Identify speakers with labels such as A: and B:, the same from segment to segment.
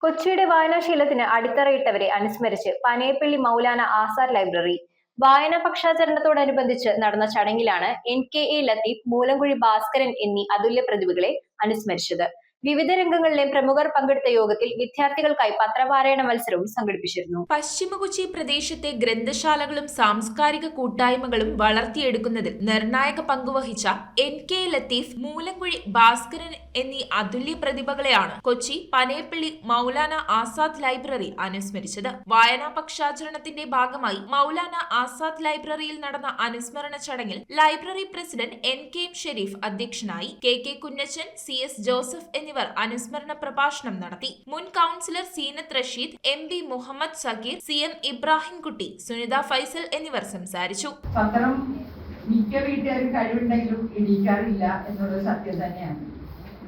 A: കൊച്ചിയുടെ വായനാശീലത്തിന് അടിത്തറയിട്ടവരെ അനുസ്മരിച്ച് പനയപ്പള്ളി മൗലാന ആസാദ് ലൈബ്രറി വായനാ പക്ഷാചരണത്തോടനുബന്ധിച്ച് നടന്ന ചടങ്ങിലാണ് NKA ലത്തീഫ്, മൂലംകുഴി ഭാസ്കരൻ എന്നീ അതുല്യ പ്രതിഭകളെ അനുസ്മരിച്ചത്. വിവിധ രംഗങ്ങളിലെ പ്രമുഖർ പങ്കെടുത്ത യോഗത്തിൽ വിദ്യാർത്ഥികൾക്കായി പത്രപാരായണ മത്സരവും സംഘടിപ്പിച്ചിരുന്നു.
B: പശ്ചിമ കൊച്ചി പ്രദേശത്തെ ഗ്രന്ഥശാലകളും സാംസ്കാരിക കൂട്ടായ്മകളും വളർത്തിയെടുക്കുന്നതിൽ നിർണായക പങ്കുവഹിച്ച NKA ലത്തീഫ്, മൂലംകുഴി ഭാസ്കരൻ എന്നീ അതുല്യ പ്രതിഭകളെയാണ് കൊച്ചി പനയപ്പള്ളി മൗലാന ആസാദ് ലൈബ്രറി അനുസ്മരിച്ചത്. വായനാ പക്ഷാചരണത്തിന്റെ ഭാഗമായി മൗലാന ആസാദ് ലൈബ്രറിയിൽ നടന്ന അനുസ്മരണ ചടങ്ങിൽ ലൈബ്രറി പ്രസിഡന്റ് NKM ഷെരീഫ് അധ്യക്ഷനായി. KK കുഞ്ഞച്ചൻ, CS ജോസഫ് എന്നിവർ അനുസ്മരണ പ്രഭാഷണം നടത്തി. മുൻ councillor Seenath Rasheed, MB Muhammad Sagheer, CM Ibrahimkutty, Sunitha Faisal എന്നിവർ സംസാരിച്ചു.
C: പത്രം മിക്ക വീട്ടുകാരും കഴിവുണ്ടെങ്കിലും ഇടിക്കാറില്ല എന്നുള്ളത് സത്യം തന്നെയാണ്.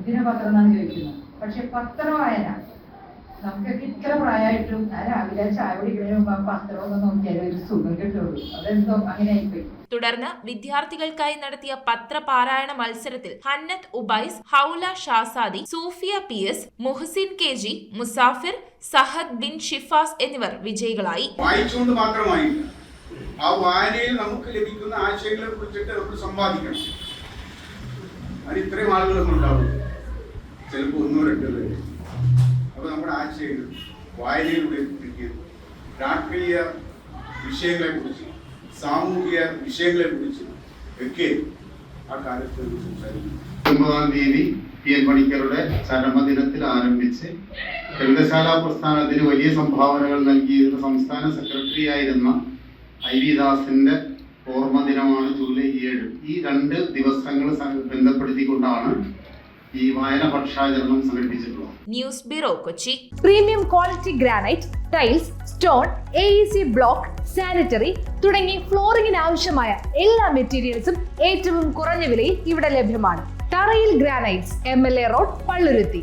C: ഇതിന് പത്രം എന്നാണ് ചോദിക്കുന്നത്. പക്ഷെ പത്രം വായന നമുക്കൊക്കെ ഇത്ര പ്രായമായിട്ടും ഞാൻ രാവിലെ ചായ കുടിക്കുന്നതിന് മുമ്പ് ആ പത്രം ഒന്ന് നോക്കിയാലും ഒരു സുഖം കിട്ടുള്ളൂ. അതെന്തോ അങ്ങനെ ആയിപ്പോയി.
B: തുടർന്ന് വിദ്യാർത്ഥികൾക്കായി നടത്തിയ പത്രപാരായണ മത്സരത്തിൽ ഹന്നത്ത് ഉബൈസ്, ഹൗല ഷാസാദി, സൂഫിയ PS, മുഹസിൻ KG, മുസാഫിർ, സഹദ് ബിൻ ഷിഫാസ് എന്നിവർ വിജയികളായി.
D: വായിച്ചുകൊണ്ട് മാത്രമായി ആ വായനയിൽ നമുക്ക് ലഭിക്കുന്ന ആശയങ്ങളെ കുറിച്ചിട്ട് നമ്മൾ സമ്പാദിക്കണം. അത് ഇത്രയും ആളുകളൊന്നും ഉണ്ടാവും, ചിലപ്പോൾ 1-2 പേര്. അപ്പോൾ നമ്മുടെ ആശയങ്ങൾ വായനയിലൂടെ രാഷ്ട്രീയ വിഷയങ്ങളെ കുറിച്ച്, സാമൂഹിക വിഷയങ്ങളെ കുറിച്ച് ഒക്കെ ആ കാലത്ത് സംസാരിക്കും.
E: 9-ാം തീയതി PN പണിക്കരുടെ ചരമദിനത്തിൽ ആരംഭിച്ച് ഗ്രന്ഥശാല പ്രസ്ഥാനത്തിന് വലിയ സംഭാവനകൾ നൽകിയിരുന്ന സംസ്ഥാന സെക്രട്ടറി ആയിരുന്ന IV ദാസിന്റെ ഓർമ്മ ദിനമാണ് ജൂലൈ 7. ഈ 2 ദിവസങ്ങൾ ബന്ധപ്പെടുത്തിക്കൊണ്ടാണ് ഈ വായന പക്ഷാചരണം സംഘടിപ്പിച്ചിട്ടുള്ളത്.
B: News bureau, Kochi.
F: Premium quality granite, tiles, stone, AEC block, sanitary തുടങ്ങി ഫ്ലോറിംഗിന് ആവശ്യമായ എല്ലാ മെറ്റീരിയൽസും ഏറ്റവും കുറഞ്ഞ വിലയിൽ ഇവിടെ ലഭ്യമാണ്. തറയിൽ ഗ്രാനൈറ്റ്സ്, MLA റോഡ്, പള്ളുരുത്തി.